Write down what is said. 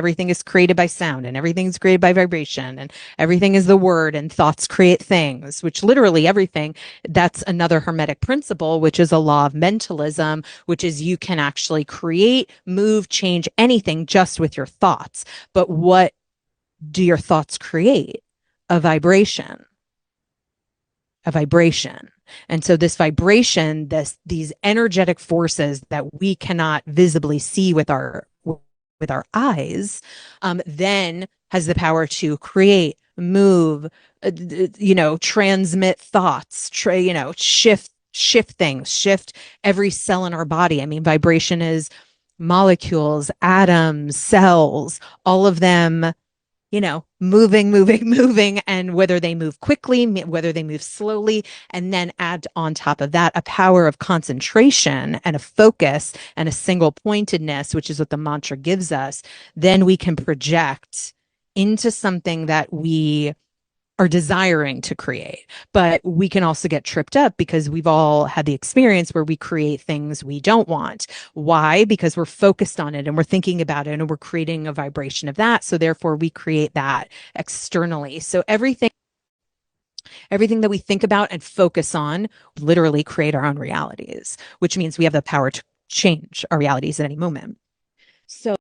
everything is created by sound and everything is created by vibration and everything is the word and thoughts create things, which literally everything, that's another Hermetic principle, which is a law of mentalism, which is you can actually create, move, change anything just with your thoughts. But what do your thoughts create? A vibration. A vibration. And so this vibration, these energetic forces that we cannot visibly see with our eyes, then has the power to create, move, transmit thoughts, shift things, shift every cell in our body. I mean, vibration is molecules, atoms, cells, all of them, moving, and whether they move quickly, whether they move slowly, and then add on top of that a power of concentration and a focus and a single pointedness, which is what the mantra gives us, then we can project into something that we are desiring to create. But we can also get tripped up because we've all had the experience where we create things we don't want. Why? Because we're focused on it and we're thinking about it and we're creating a vibration of that. So therefore we create that externally. So everything that we think about and focus on literally create our own realities, which means we have the power to change our realities at any moment. So